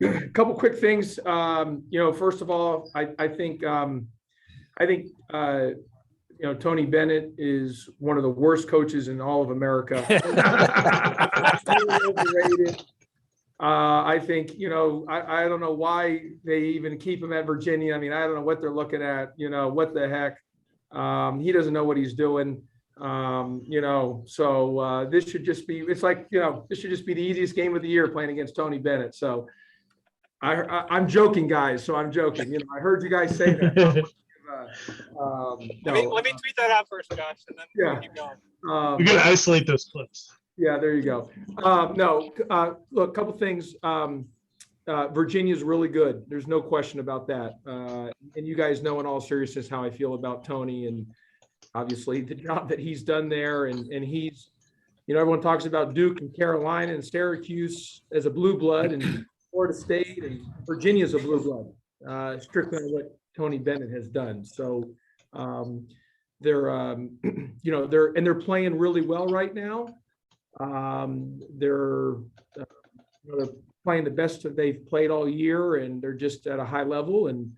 A couple quick things. First of all, I think Tony Bennett is one of the worst coaches in all of America. Overrated. I think, I don't know why they even keep him at Virginia. I mean, I don't know what they're looking at, what the heck. He doesn't know what he's doing. So this should just be, it's like, this should just be the easiest game of the year playing against Tony Bennett. So I'm joking, guys. So I'm joking. I heard you guys say that. Let me tweet that out first, Josh, and then we'll keep going. You're going to isolate those clips. Yeah, there you go. Look, a couple things. Virginia's really good. There's no question about that. And you guys know in all seriousness how I feel about Tony and obviously the job that he's done there. And he's, everyone talks about Duke and Carolina and Syracuse as a blue blood and Florida State, and Virginia's a blue blood, strictly on what Tony Bennett has done. So they're playing really well right now. They're playing the best that they've played all year, and they're just at a high level, and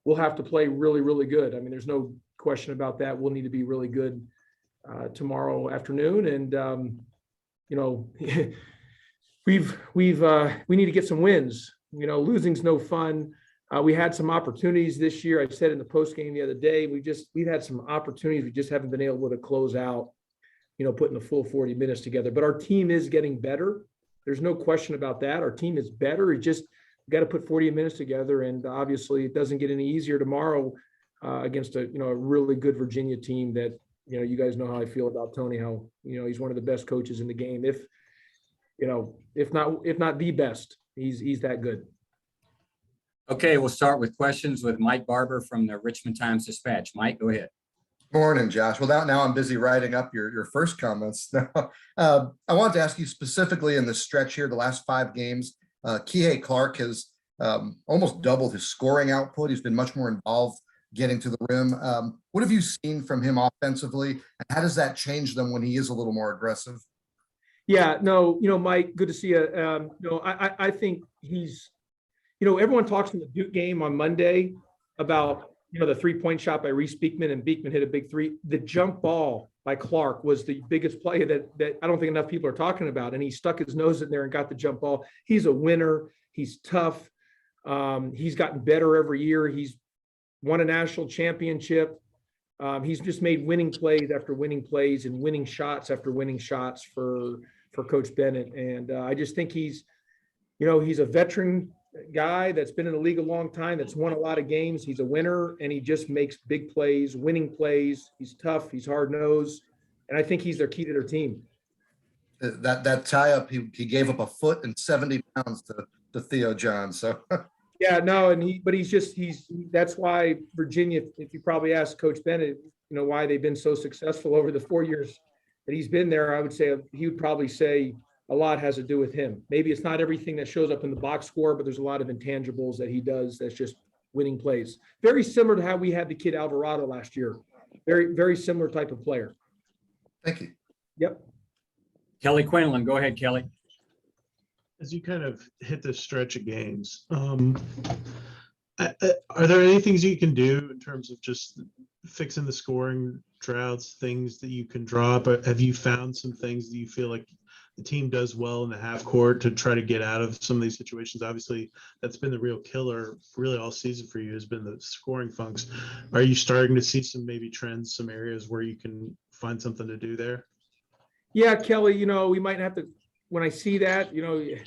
we'll have to play really, really good. I mean, there's no question about that. We'll need to be really good tomorrow afternoon. And, we need to get some wins. Losing's no fun. We had some opportunities this year. I said in the post game the other day, we've had some opportunities. We just haven't been able to close out, putting the full 40 minutes together. But our team is getting better. There's no question about that. Our team is better. It just got to put 40 minutes together. And obviously it doesn't get any easier tomorrow against a really good Virginia team that, you guys know how I feel about Tony, how, he's one of the best coaches in the game. If not the best, he's that good. Okay, we'll start with questions with Mike Barber from the Richmond Times-Dispatch. Mike, go ahead. Morning, Josh. Well, now I'm busy writing up your first comments. I wanted to ask you specifically in the stretch here, the last 5 games, Kihei Clark has almost doubled his scoring output. He's been much more involved getting to the rim. What have you seen from him offensively, and how does that change them when he is a little more aggressive? Yeah, no, Mike, good to see you. I think he's, everyone talks in the Duke game on Monday about, the 3-point shot by Reese Beekman, and Beekman hit a big 3. The jump ball by Clark was the biggest play that I don't think enough people are talking about. And he stuck his nose in there and got the jump ball. He's a winner. He's tough. He's gotten better every year. He's won a national championship. He's just made winning plays after winning plays and winning shots after winning shots for Coach Bennett. And I just think he's a veteran guy that's been in the league a long time, that's won a lot of games. He's a winner, and he just makes big plays, winning plays. He's tough. He's hard-nosed. And I think he's their key to their team. That tie-up, he gave up a foot and 70 pounds to Theo John. So yeah, no, that's why Virginia, if you probably ask Coach Bennett, why they've been so successful over the 4 years that he's been there, I would say he would probably say a lot has to do with him. Maybe it's not everything that shows up in the box score, but there's a lot of intangibles that he does that's just winning plays. Very similar to how we had the kid Alvarado last year. Very, very similar type of player. Thank you. Yep. Kelly Quinlan, go ahead, Kelly. As you kind of hit this stretch of games, are there any things you can do in terms of just fixing the scoring droughts, things that you can draw up? Have you found some things that you feel like the team does well in the half court to try to get out of some of these situations? Obviously, that's been the real killer really all season for you, has been the scoring funks. Are you starting to see some maybe trends, some areas where you can find something to do there? Yeah, Kelly, we might have to, when I see that, you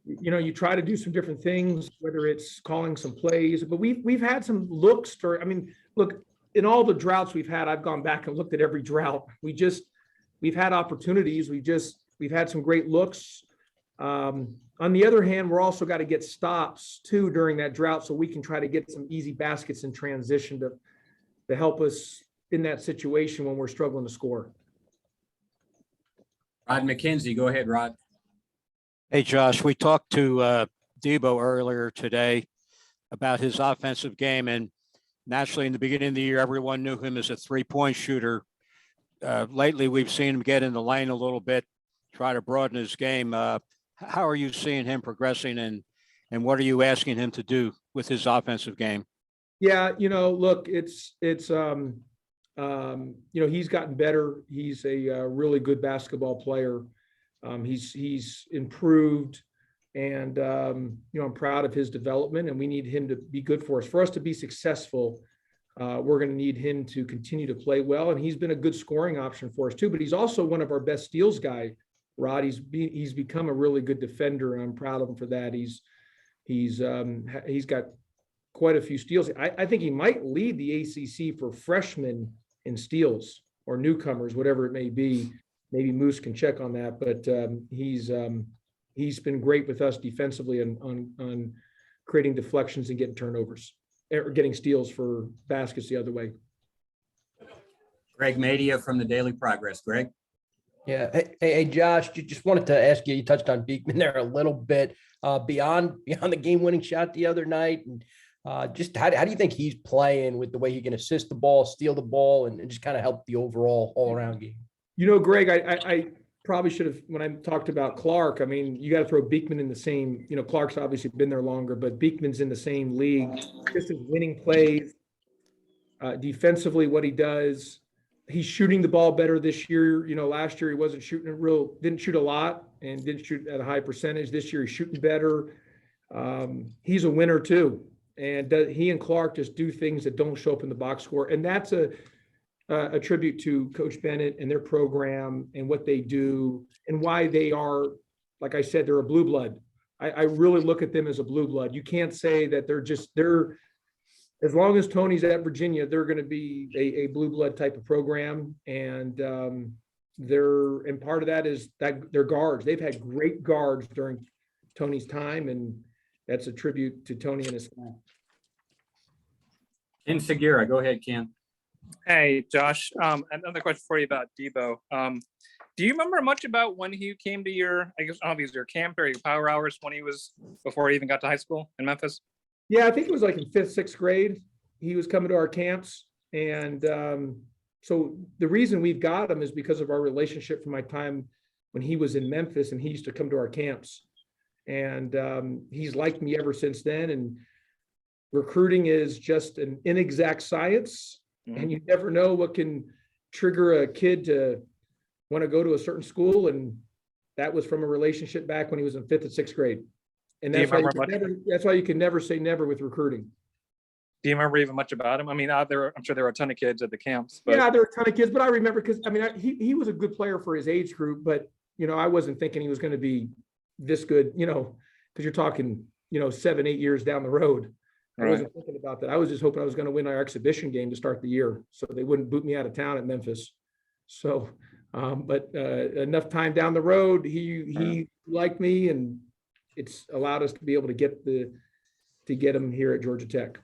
you try to do some different things, whether it's calling some plays, but we've had some looks look, in all the droughts we've had, I've gone back and looked at every drought. We've had opportunities. We've had some great looks. On the other hand, we're also got to get stops too during that drought, so we can try to get some easy baskets in transition to help us in that situation when we're struggling to score. Rod McKenzie, go ahead, Rod. Hey, Josh, we talked to Debo earlier today about his offensive game, and naturally in the beginning of the year, everyone knew him as a 3-point shooter. Lately, we've seen him get in the lane a little bit, try to broaden his game. How are you seeing him progressing And what are you asking him to do with his offensive game? Yeah, look, he's gotten better. He's a really good basketball player. He's improved, and I'm proud of his development, and we need him to be good for us. For us to be successful, we're going to need him to continue to play well, and he's been a good scoring option for us too. But he's also one of our best steals guy, Rod. He's become a really good defender, and I'm proud of him for that. He's got quite a few steals. I think he might lead the ACC for freshmen in steals or newcomers, whatever it may be. Maybe Moose can check on that, but he's been great with us defensively on creating deflections and getting turnovers or getting steals for baskets the other way. Greg Madia from the Daily Progress. Greg? Yeah. Hey, Josh, just wanted to ask you, you touched on Beekman there a little bit, beyond the game-winning shot the other night. And just how do you think he's playing with the way he can assist the ball, steal the ball, and just kind of help the overall all-around game? Greg, I probably should have, when I talked about Clark, I mean, you got to throw Beekman in the same, Clark's obviously been there longer, but Beekman's in the same league, just his winning plays, defensively, what he does. He's shooting the ball better this year. Last year he wasn't shooting didn't shoot a lot and didn't shoot at a high percentage. This year he's shooting better. He's a winner too. And he and Clark just do things that don't show up in the box score. And that's a tribute to Coach Bennett and their program and what they do and why they are, like I said, they're a blue blood. I really look at them as a blue blood. You can't say that they're as long as Tony's at Virginia, they're going to be a blue blood type of program. And part of that is that they're guards. They've had great guards during Tony's time, and that's a tribute to Tony and his staff. Ken Segura, go ahead, Ken. Hey, Josh. Another question for you about Debo. Do you remember much about when he came to your, I guess, your camp or your power hours before he even got to high school in Memphis? Yeah, I think it was like in 5th, 6th grade. He was coming to our camps. And so the reason we've got him is because of our relationship from my time when he was in Memphis and he used to come to our camps. And he's liked me ever since then. And recruiting is just an inexact science. Mm-hmm. And you never know what can trigger a kid to want to go to a certain school. And that was from a relationship back when he was in 5th and 6th grade. And that's why you can never say never with recruiting. Do you remember even much about him? I mean, I'm sure there were a ton of kids at the camps. But... Yeah, there were a ton of kids, but I remember because he was a good player for his age group, but I wasn't thinking he was going to be this good, because you're talking, 7-8 years down the road. Right. I wasn't thinking about that. I was just hoping I was going to win our exhibition game to start the year, so they wouldn't boot me out of town at Memphis. So, but enough time down the road, he liked me, and it's allowed us to be able to get him here at Georgia Tech.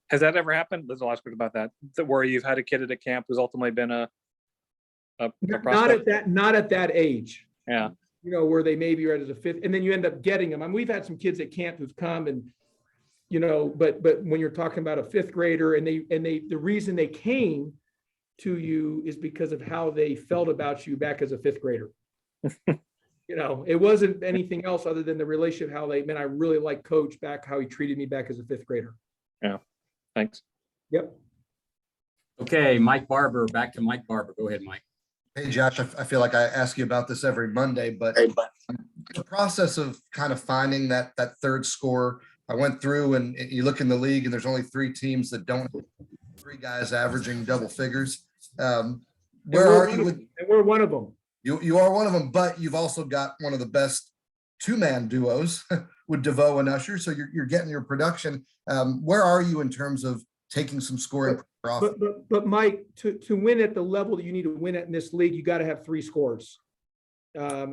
Has that ever happened? There's a lot of speak about that where you've had a kid at a camp who's ultimately been a prospect? Not at that age. Yeah. Where they maybe are at a 5th, and then you end up getting them. I mean, we've had some kids at camp who've come and, but when you're talking about a 5th grader and the reason they came to you is because of how they felt about you back as a 5th grader. It wasn't anything else other than the relationship, I really like Coach back, how he treated me back as a 5th grader. Yeah. Thanks. Yep. Okay, Mike Barber, back to Mike Barber. Go ahead, Mike. Hey, Josh, I feel like I ask you about this every Monday, but the process of kind of finding that third scorer, I went through and you look in the league and there's only 3 teams that don't have 3 guys averaging double figures. Where are you? And we're one of them. You are one of them, but you've also got one of the best 2-man duos with DeVoe and Usher. So you're getting your production. Where are you in terms of taking some scoring? But Mike, to win at the level that you need to win at in this league, you got to have 3 scores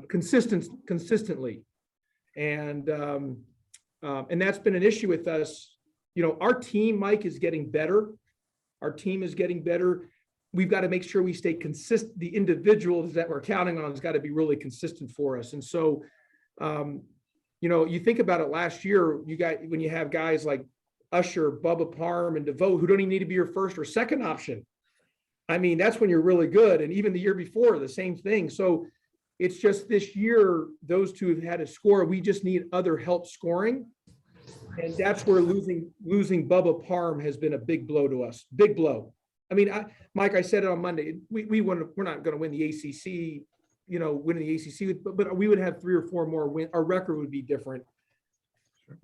consistently. And that's been an issue with us. Our team, Mike, is getting better. Our team is getting better. We've got to make sure we stay consistent. The individuals that we're counting on has got to be really consistent for us. And so, you think about it last year, when you have guys like Usher, Bubba Parham, and DeVoe, who don't even need to be your first or second option. I mean, that's when you're really good. And even the year before, the same thing. So it's just this year, those 2 have had a score. We just need other help scoring. And that's where losing Bubba Parm has been a big blow to us. Big blow. I mean, Mike, I said it on Monday. We're not going to win the ACC. Winning the ACC, but we would have 3 or 4 more wins. Our record would be different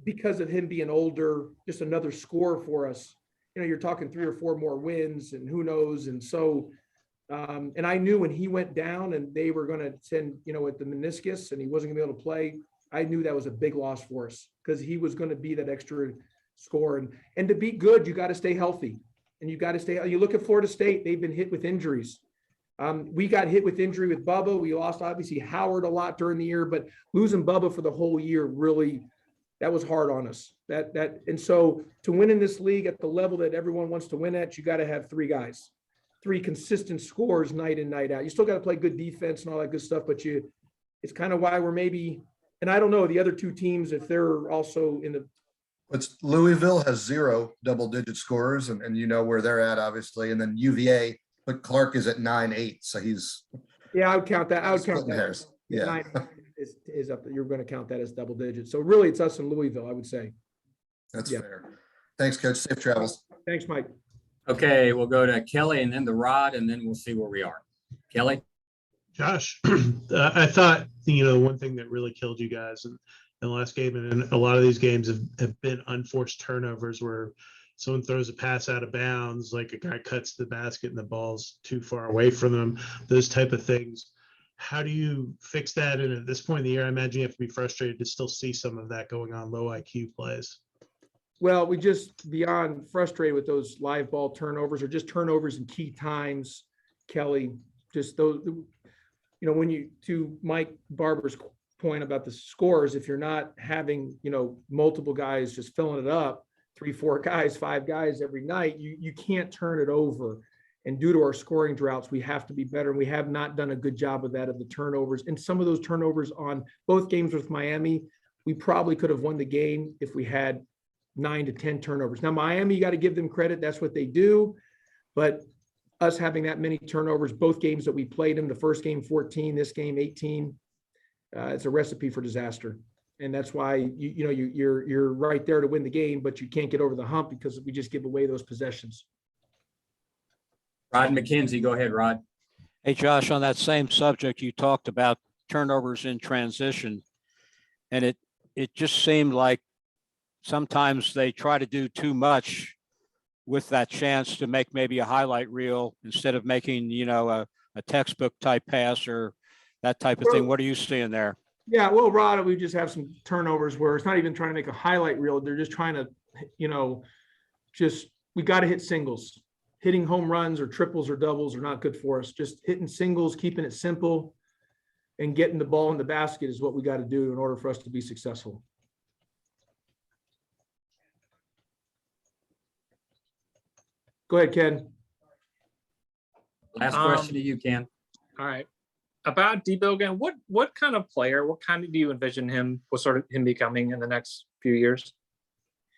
because of him being older. Just another score for us. You're talking 3 or 4 more wins, and who knows. And so, and I knew when he went down and they were going to send, with the meniscus, and he wasn't going to be able to play. I knew that was a big loss for us because he was going to be that extra score. And to be good, you got to stay healthy, and you got to stay. You look at Florida State; they've been hit with injuries. We got hit with injury with Bubba. We lost obviously Howard a lot during the year, but losing Bubba for the whole year really, that was hard on us. And so to win in this league at the level that everyone wants to win at, you got to have 3 guys, 3 consistent scores night in, night out. You still got to play good defense and all that good stuff, but it's kind of why we're maybe. And I don't know the other 2 teams if they're also in the. It's Louisville has 0 double-digit scorers, and where they're at, obviously, and then UVA. But Clark is at 9.8, so he's. Yeah, I would count that. I would count splitting that. hairs. Yeah. 9 is up. You're going to count that as double digits. So really, it's us in Louisville, I would say. That's Yeah. fair. Thanks, Coach. Safe travels. Thanks, Mike. Okay, we'll go to Kelly and then the Rod, and then we'll see where we are. Kelly? Josh, I thought, one thing that really killed you guys in the last game, and in a lot of these games have been unforced turnovers where someone throws a pass out of bounds, like a guy cuts the basket and the ball's too far away from them, those type of things. How do you fix that? And at this point in the year, I imagine you have to be frustrated to still see some of that going on, low IQ plays. Well, we just beyond frustrated with those live ball turnovers or just turnovers in key times, Kelly, just those, when you, to Mike Barber's point about the scores, if you're not having, multiple guys just filling it up, 3, 4 guys, 5 guys every night, you can't turn it over. And due to our scoring droughts, we have to be better. And we have not done a good job of that, of the turnovers. And some of those turnovers on both games with Miami, we probably could have won the game if we had 9 to 10 turnovers. Now, Miami, you got to give them credit. That's what they do. But us having that many turnovers, both games that we played them, the first game 14, this game 18, it's a recipe for disaster. And that's why you're right there to win the game, but you can't get over the hump because we just give away those possessions. Rod McKenzie, go ahead, Rod. Hey, Josh, on that same subject, you talked about turnovers in transition, and it just seemed like sometimes they try to do too much with that chance to make maybe a highlight reel instead of making, a textbook type pass or that type of thing. What are you seeing there? Yeah, well, Rod, we just have some turnovers where it's not even trying to make a highlight reel. They're just trying to, we got to hit singles. Hitting home runs or triples or doubles are not good for us. Just hitting singles, keeping it simple, and getting the ball in the basket is what we got to do in order for us to be successful. Go ahead, Ken. Last question to you, Ken. All right. About Debo again, what kind of player, what kind of do you envision him, what sort of him becoming in the next few years?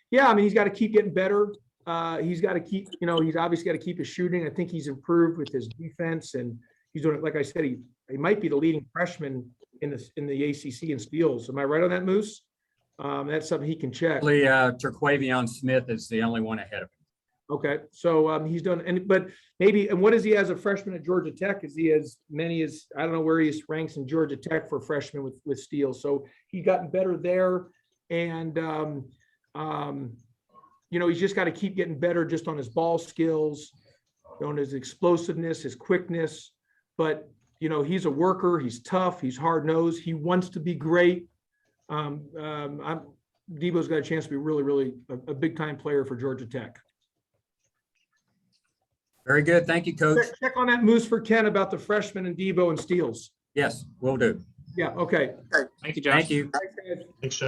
Yeah, I mean, he's got to keep getting better. He's got to keep, he's obviously got to keep his shooting. I think he's improved with his defense, and he's doing it. Like I said, he might be the leading freshman in the ACC in steals. Am I right on that, Moose? That's something he can check. Terquavion Smith is the only one ahead of him. Okay, so he's done, but maybe, and what is he as a freshman at Georgia Tech? Is he as many as, I don't know where he ranks in Georgia Tech for freshmen with steals. So he's gotten better there, and he's just got to keep getting better just on his ball skills, on his explosiveness, his quickness. But he's a worker. He's tough. He's hard nosed. He wants to be great. Debo's got a chance to be really, really a big time player for Georgia Tech. Very good. Thank you, Coach. Check on that, Moose, for Ken about the freshman and Debo and steals. Yes, will do. Yeah. Okay. Thank you, Josh. Thank you. Thanks, guys. Thanks, Josh.